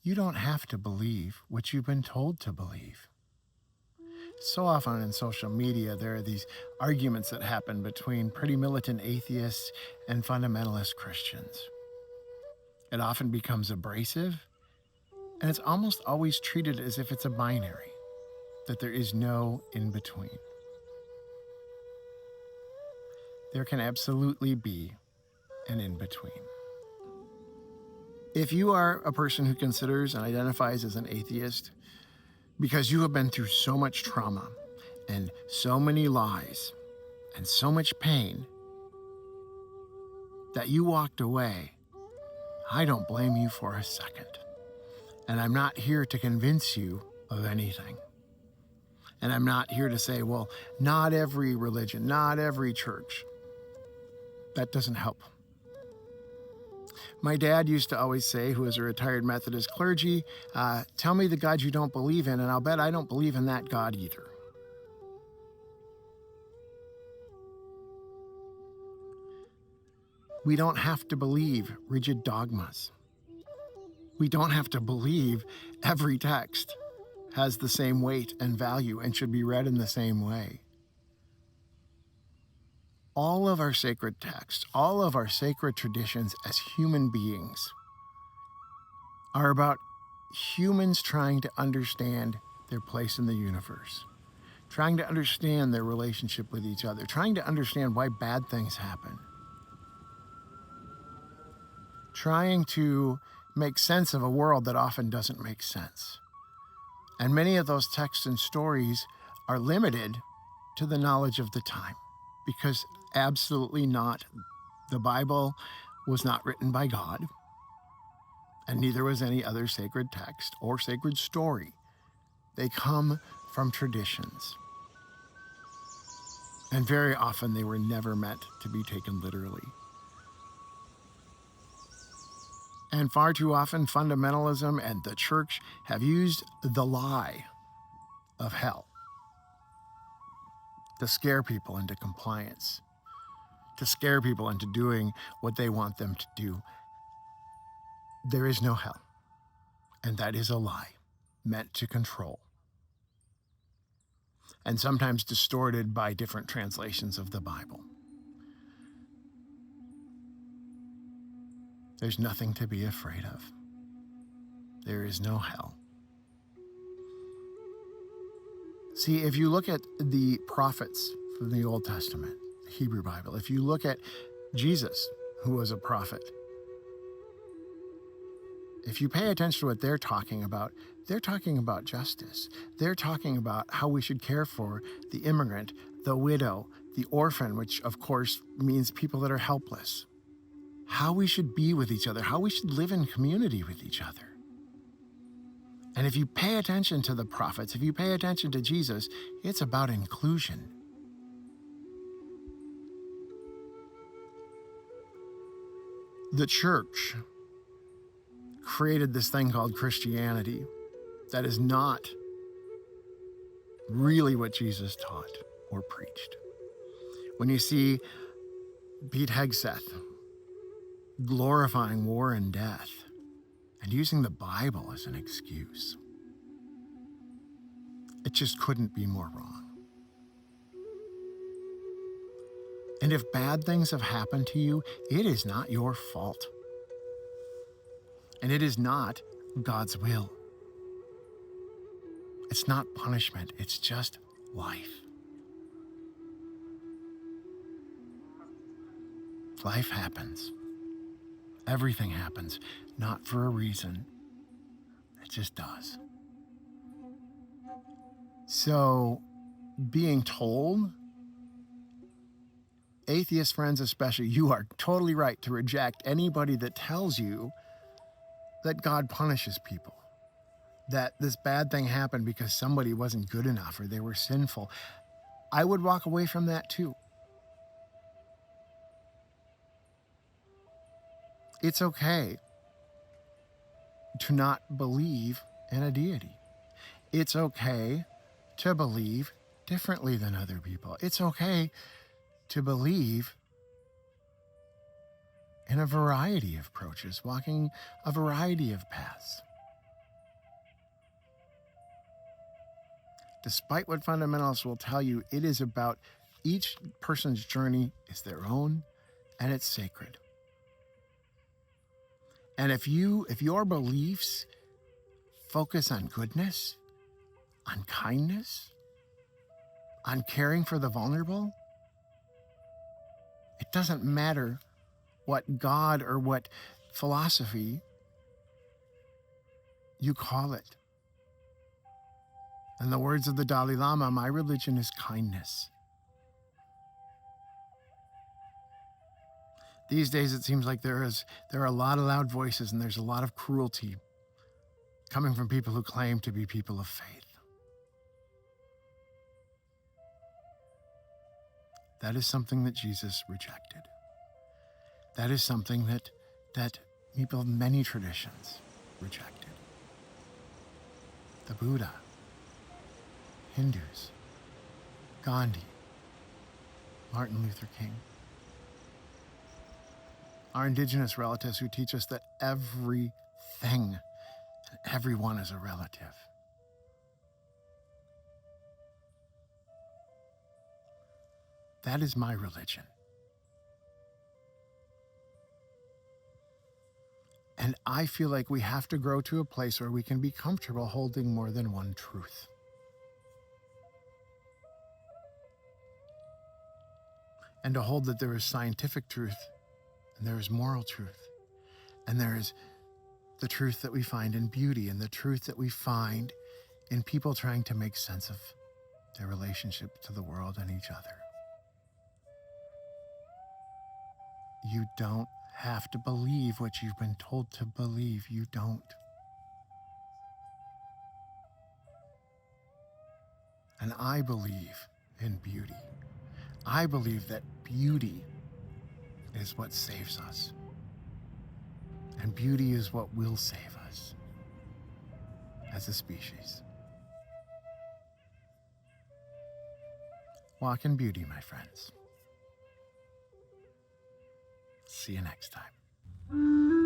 You don't have to believe what you've been told to believe. So often in social media, there are these arguments that happen between pretty militant atheists and fundamentalist Christians. It often becomes abrasive, and it's almost always treated as if it's a binary, that there is no in between. There can absolutely be an in between. If you are a person who considers and identifies as an atheist because you have been through so much trauma and so many lies and so much pain that you walked away, I don't blame you for a second. And I'm not here to convince you of anything. And I'm not here to say, well, not every religion, not every church. That doesn't help. My dad used to always say, who was a retired Methodist clergy, tell me the God you don't believe in, and I'll bet I don't believe in that God either. We don't have to believe rigid dogmas. We don't have to believe every text has the same weight and value and should be read in the same way. All of our sacred texts, all of our sacred traditions as human beings are about humans trying to understand their place in the universe, trying to understand their relationship with each other, trying to understand why bad things happen, trying to make sense of a world that often doesn't make sense. And many of those texts and stories are limited to the knowledge of the time, because absolutely not. The Bible was not written by God, and neither was any other sacred text or sacred story. They come from traditions. And very often they were never meant to be taken literally. And far too often, fundamentalism and the church have used the lie of hell to scare people into compliance, to scare people into doing what they want them to do. There is no hell, and that is a lie meant to control, and sometimes distorted by different translations of the Bible. There's nothing to be afraid of. There is no hell. See, if you look at the prophets from the Old Testament, the Hebrew Bible, if you look at Jesus, who was a prophet, if you pay attention to what they're talking about justice. They're talking about how we should care for the immigrant, the widow, the orphan, which of course means people that are helpless. How we should be with each other, how we should live in community with each other. And if you pay attention to the prophets, if you pay attention to Jesus, it's about inclusion. The church created this thing called Christianity that is not really what Jesus taught or preached. When you see Pete Hegseth glorifying war and death and using the Bible as an excuse, it just couldn't be more wrong. And if bad things have happened to you, it is not your fault. And it is not God's will. It's not punishment, it's just life. Life happens. Everything happens, not for a reason. It just does. So, being told, atheist friends especially, you are totally right to reject anybody that tells you that God punishes people, that this bad thing happened because somebody wasn't good enough or they were sinful. I would walk away from that too. It's okay to not believe in a deity. It's okay to believe differently than other people. It's okay to believe in a variety of approaches, walking a variety of paths. Despite what fundamentalists will tell you, it is about each person's journey is their own and it's sacred. And if your beliefs focus on goodness, on kindness, on caring for the vulnerable, it doesn't matter what God or what philosophy you call it. In the words of the Dalai Lama, my religion is kindness. These days, it seems like there are a lot of loud voices and there's a lot of cruelty coming from people who claim to be people of faith. That is something that Jesus rejected. That is something that people of many traditions rejected. The Buddha, Hindus, Gandhi, Martin Luther King. Our indigenous relatives who teach us that everything and everyone is a relative. That is my religion. And I feel like we have to grow to a place where we can be comfortable holding more than one truth. And to hold that there is scientific truth, and there is moral truth, and there is the truth that we find in beauty, and the truth that we find in people trying to make sense of their relationship to the world and each other. You don't have to believe what you've been told to believe. You don't. And I believe in beauty. I believe that beauty is what saves us. And beauty is what will save us as a species. Walk in beauty, my friends. See you next time.